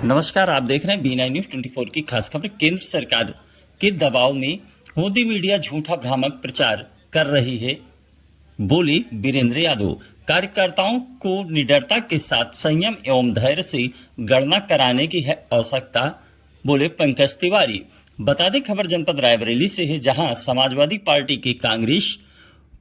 नमस्कार, आप देख रहे हैं B9 न्यूज 24 की खास खबर। केंद्र सरकार के दबाव में मोदी मीडिया झूठा भ्रामक प्रचार कर रही है, बोले वीरेंद्र यादव। कार्यकर्ताओं को निडरता के साथ संयम एवं धैर्य से गणना कराने की है आवश्यकता, बोले पंकज तिवारी। बता दें, खबर जनपद रायबरेली से है, जहां समाजवादी पार्टी की कांग्रेस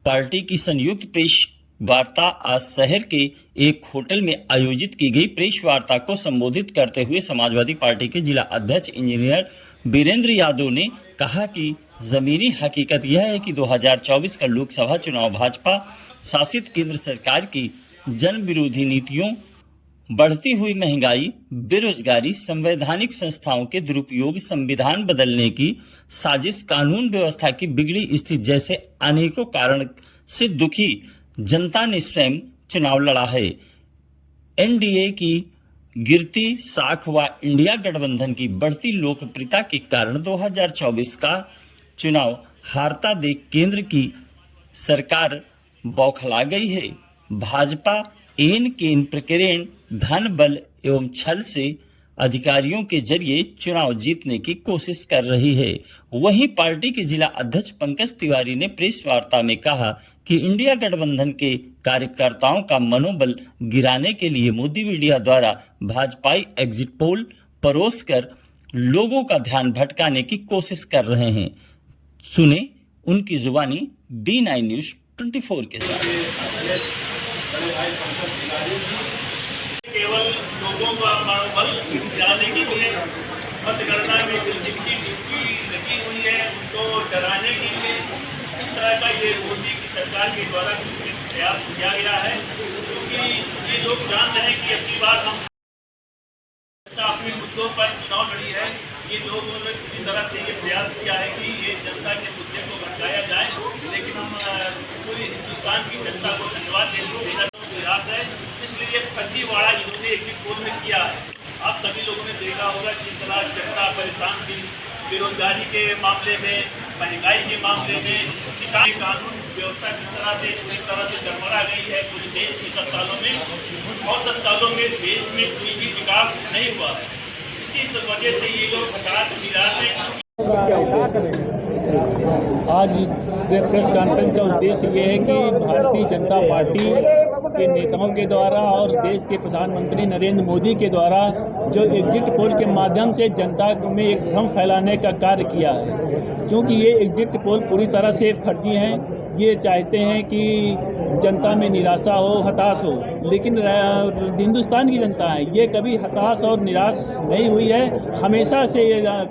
पार्टी की संयुक्त प्रेस वार्ता आज शहर के एक होटल में आयोजित की गई। प्रेस वार्ता को संबोधित करते हुए समाजवादी पार्टी के जिला अध्यक्ष इंजीनियर वीरेंद्र यादव ने कहा कि जमीनी हकीकत यह है कि 2024 का लोकसभा चुनाव भाजपा शासित केंद्र सरकार की जन विरोधी नीतियों, बढ़ती हुई महंगाई, बेरोजगारी, संवैधानिक संस्थाओं के दुरुपयोग, संविधान बदलने की साजिश, कानून व्यवस्था की बिगड़ी स्थिति जैसे अनेकों कारण से दुखी जनता ने स्वयं चुनाव लड़ा है। एनडीए की गिरती साख व इंडिया गठबंधन की बढ़ती लोकप्रियता के कारण 2024 का चुनाव हारता देख केंद्र की सरकार बौखला गई है। भाजपा एन केन प्रकरण, धन, बल एवं छल से अधिकारियों के जरिए चुनाव जीतने की कोशिश कर रही है। वहीं पार्टी के जिला अध्यक्ष पंकज तिवारी ने प्रेस वार्ता में कहा कि इंडिया गठबंधन के कार्यकर्ताओं का मनोबल गिराने के लिए मोदी मीडिया द्वारा भाजपाई एग्जिट पोल परोस कर लोगों का ध्यान भटकाने की कोशिश कर रहे हैं। सुने उनकी जुबानी B9 न्यूज 24 के साथ। केवल लोगों का मनोबल गिराने के लिए मतगणना में जो जिनकी ड्यूटी लगी हुई है उनको डराने के लिए इस तरह का ये मोदी की सरकार के द्वारा प्रयास किया गया है, क्योंकि ये लोग जान रहे हैं कि अगली बार हम अपने मुद्दों पर चुनाव लड़ी है। ये लोगों ने पूरी तरह से ये प्रयास किया है कि ये जनता के मुद्दे को भटकाया जाए, लेकिन हम पूरी हिंदुस्तान की जनता को धन्यवाद देना प्रयास है। इसलिए फर्जीवाड़ा इन्होंने एग्जिट पोल में किया है। आप सभी लोगों ने देखा होगा किस तरह जनता परेशान थी, बेरोजगारी के मामले में, महंगाई के मामले में, किसान कानून व्यवस्था किस तरह से पूरी तरह से चरमरा गई है पूरे देश के 10 सालों में, और 10 सालों में देश में कोई भी विकास नहीं हुआ है। इसी वजह से ये लोग प्रचार निराश हैं। आज प्रेस कॉन्फ्रेंस का उद्देश्य ये है कि भारतीय जनता पार्टी के नेताओं के द्वारा और देश के प्रधानमंत्री नरेंद्र मोदी के द्वारा जो एग्जिट पोल के माध्यम से जनता में एक भ्रम फैलाने का कार्य किया है, क्योंकि ये एग्जिट पोल पूरी तरह से फर्जी हैं। ये चाहते हैं कि जनता में निराशा हो, हताश हो, लेकिन हिंदुस्तान की जनता है ये कभी हताश और निराश नहीं हुई है। हमेशा से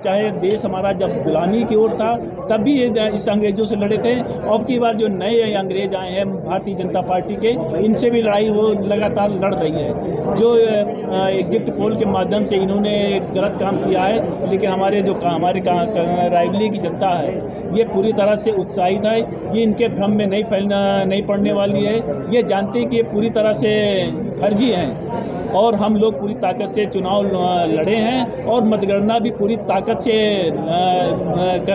चाहे देश हमारा जब गुलामी की ओर था तब भी इस अंग्रेजों से लड़े थे, और की बार जो नए अंग्रेज आए हैं भारतीय जनता पार्टी के, इनसे भी लड़ाई वो लगातार लड़ रही है। जो एग्जिट पोल के माध्यम से इन्होंने गलत काम किया है, लेकिन हमारे रायबरेली की जनता है ये पूरी तरह से उत्साहित है। ये इनके भ्रम में नहीं पड़ने वाली है। ये जानते हैं कि ये पूरी तरह से फर्जी हैं, और हम लोग पूरी ताकत से चुनाव लड़े हैं और मतगणना भी पूरी ताकत से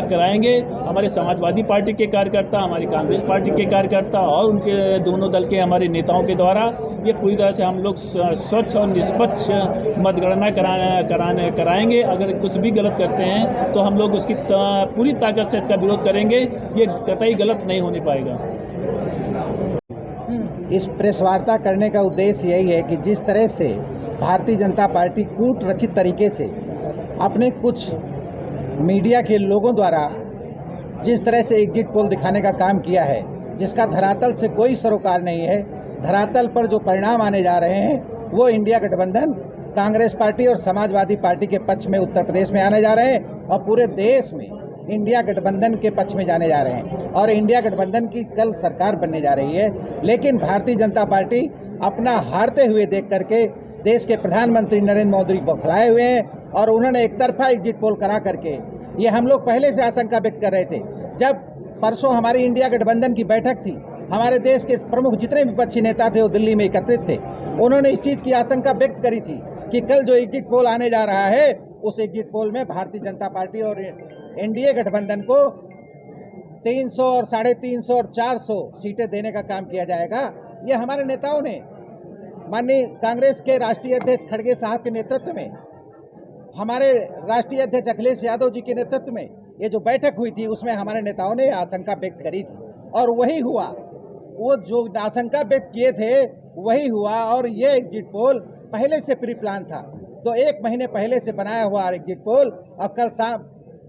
कराएंगे। हमारे समाजवादी पार्टी के कार्यकर्ता, हमारी कांग्रेस पार्टी के कार्यकर्ता और उनके दोनों दल के हमारे नेताओं के द्वारा ये पूरी तरह से हम लोग स्वच्छ और निष्पक्ष मतगणना कराएंगे। अगर कुछ भी गलत करते हैं तो हम लोग उसकी पूरी ताकत से इसका विरोध करेंगे। ये कतई गलत नहीं होने पाएगा। इस प्रेस वार्ता करने का उद्देश्य यही है कि जिस तरह से भारतीय जनता पार्टी कूट रचित तरीके से अपने कुछ मीडिया के लोगों द्वारा जिस तरह से एग्जिट पोल दिखाने का काम किया है, जिसका धरातल से कोई सरोकार नहीं है, धरातल पर जो परिणाम आने जा रहे हैं वो इंडिया गठबंधन, कांग्रेस पार्टी और समाजवादी पार्टी के पक्ष में उत्तर प्रदेश में आने जा रहे हैं, और पूरे देश में इंडिया गठबंधन के पक्ष में जाने जा रहे हैं। और इंडिया गठबंधन की कल सरकार बनने जा रही है, लेकिन भारतीय जनता पार्टी अपना हारते हुए देख करके देश के प्रधानमंत्री नरेंद्र मोदी बौखलाए हुए हैं, और उन्होंने एक तरफा एग्जिट पोल करा करके, ये हम लोग पहले से आशंका व्यक्त कर रहे थे। जब परसों हमारी इंडिया गठबंधन की बैठक थी, हमारे देश के प्रमुख जितने विपक्षी नेता थे वो दिल्ली में एकत्रित थे, उन्होंने इस चीज़ की आशंका व्यक्त करी थी कि कल जो एग्जिट पोल आने जा रहा है उस एग्जिट पोल में भारतीय जनता पार्टी और एनडीए गठबंधन को 300 और 350 और 400 सीटें देने का काम किया जाएगा। ये हमारे नेताओं ने, माननीय कांग्रेस के राष्ट्रीय अध्यक्ष खड़गे साहब के नेतृत्व में हमारे राष्ट्रीय अध्यक्ष अखिलेश यादव जी के नेतृत्व में ये जो बैठक हुई थी उसमें हमारे नेताओं ने आशंका व्यक्त करी थी और वही हुआ। वो जो आशंका व्यक्त किए थे वही हुआ और ये एग्जिट पोल पहले से प्री प्लान था। तो 1 महीने पहले से बनाया हुआ एग्जिट पोल और कल शाम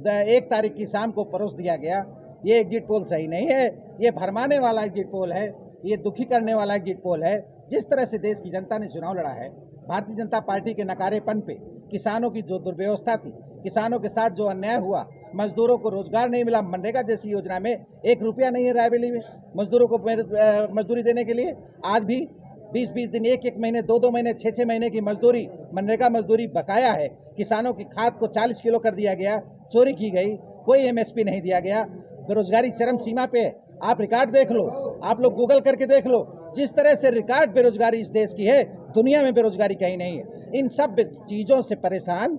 1 तारीख की शाम को परोस दिया गया। ये एग्जिट पोल सही नहीं है, ये भरमाने वाला एग्जिट पोल है, ये दुखी करने वाला एग्जिट पोल है। जिस तरह से देश की जनता ने चुनाव लड़ा है, भारतीय जनता पार्टी के नकारेपन पे किसानों की जो दुर्व्यवस्था थी, किसानों के साथ जो अन्याय हुआ, मजदूरों को रोजगार नहीं मिला, मनरेगा जैसी योजना में 1 रुपया नहीं है रायबरेली में मजदूरों को मजदूरी देने के लिए। आज भी 20-20 दिन, 1-1 महीने, 2-2 महीने, 6-6 महीने की मजदूरी, मनरेगा मजदूरी बकाया है। किसानों की खाद को 40 किलो कर दिया गया, चोरी की गई, कोई MSP नहीं दिया गया, बेरोजगारी चरम सीमा पे है। आप रिकॉर्ड देख लो, आप लोग गूगल करके देख लो, जिस तरह से रिकॉर्ड बेरोजगारी इस देश की है, दुनिया में बेरोजगारी कहीं नहीं है। इन सब चीज़ों से परेशान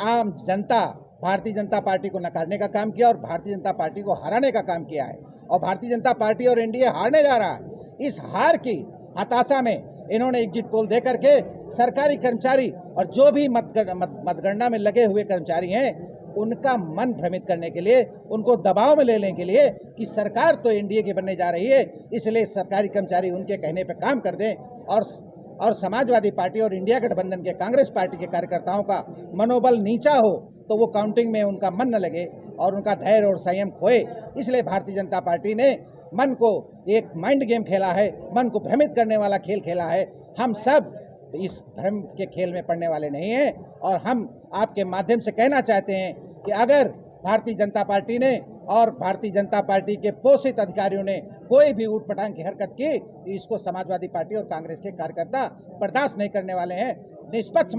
आम जनता भारतीय जनता पार्टी को नकारने का काम किया और भारतीय जनता पार्टी को हराने का काम किया है। और भारतीय जनता पार्टी और एनडीए हारने जा रहा है। इस हार की हताशा में इन्होंने एग्जिट पोल दे करके सरकारी कर्मचारी और जो भी मतगणना में लगे हुए कर्मचारी हैं उनका मन भ्रमित करने के लिए, उनको दबाव में लेने के लिए कि सरकार तो एनडीए की बनने जा रही है, इसलिए सरकारी कर्मचारी उनके कहने पर काम कर दें और समाजवादी पार्टी और इंडिया गठबंधन के कांग्रेस पार्टी के कार्यकर्ताओं का मनोबल नीचा हो तो वो काउंटिंग में उनका मन न लगे और उनका धैर्य और संयम खोए। इसलिए भारतीय जनता पार्टी ने मन को एक माइंड गेम खेला है, मन को भ्रमित करने वाला खेल खेला है। हम सब इस भ्रम के खेल में पड़ने वाले नहीं हैं और हम आपके माध्यम से कहना चाहते हैं कि अगर भारतीय जनता पार्टी ने और भारतीय जनता पार्टी के पोषित अधिकारियों ने कोई भी ऊटपटांग की हरकत की तो इसको समाजवादी पार्टी और कांग्रेस के कार्यकर्ता बर्दाश्त नहीं करने वाले हैं। निष्पक्ष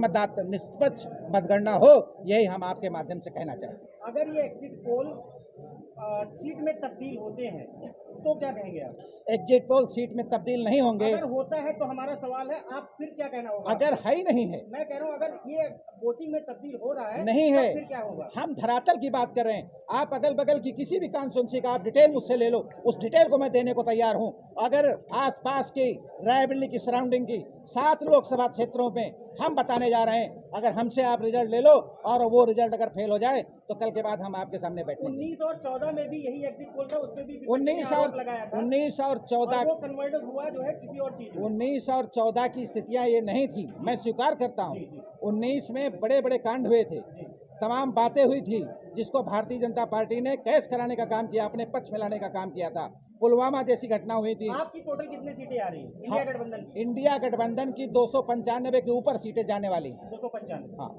मतगणना हो, यही हम आपके माध्यम से कहना चाहते हैं। अगर ये एग्जिट पोल सीट में तब्दील होते हैं तो क्या कहेंगे आप? एग्जिट पोल सीट में तब्दील नहीं होंगे। अगर होता है तो हमारा सवाल है, आप फिर क्या कहना होगा? अगर है ही नहीं है, मैं कह रहा हूँ अगर ये वोटिंग में तब्दील हो रहा है नहीं है, फिर क्या होगा? हम धरातल की बात कर रहे हैं। आप अगल बगल की किसी भी कॉन्स्टिट्यूंसी का आप डिटेल मुझसे ले लो, उस डिटेल को मैं देने को तैयार हूं। अगर आसपास की रायबरेली की सराउंडिंग की 7 लोकसभा क्षेत्रों में हम बताने जा रहे हैं, अगर हमसे आप रिजल्ट ले लो और वो रिजल्ट अगर फेल हो जाए तो कल के बाद हम आपके सामने बैठेंगे। 19 और 14 में भी यही एग्जिट पोल था, उसमें भी 19 और 14 वो कन्वर्ट हुआ जो है किसी और चीज में। 19 और 14 की स्थितियां ये नहीं थी, मैं स्वीकार करता हूं। 19 में बड़े बड़े कांड हुए थे, तमाम बातें हुई थी, जिसको भारतीय जनता पार्टी ने कैश कराने का काम किया, अपने पक्ष में लाने का काम किया था। पुलवामा जैसी घटना हुई थी। आपकी टोटल कितनी सीटें आ रही हैं इंडिया गठबंधन की? इंडिया गठबंधन की 295 के ऊपर सीटें जाने वाली। 295। हाँ।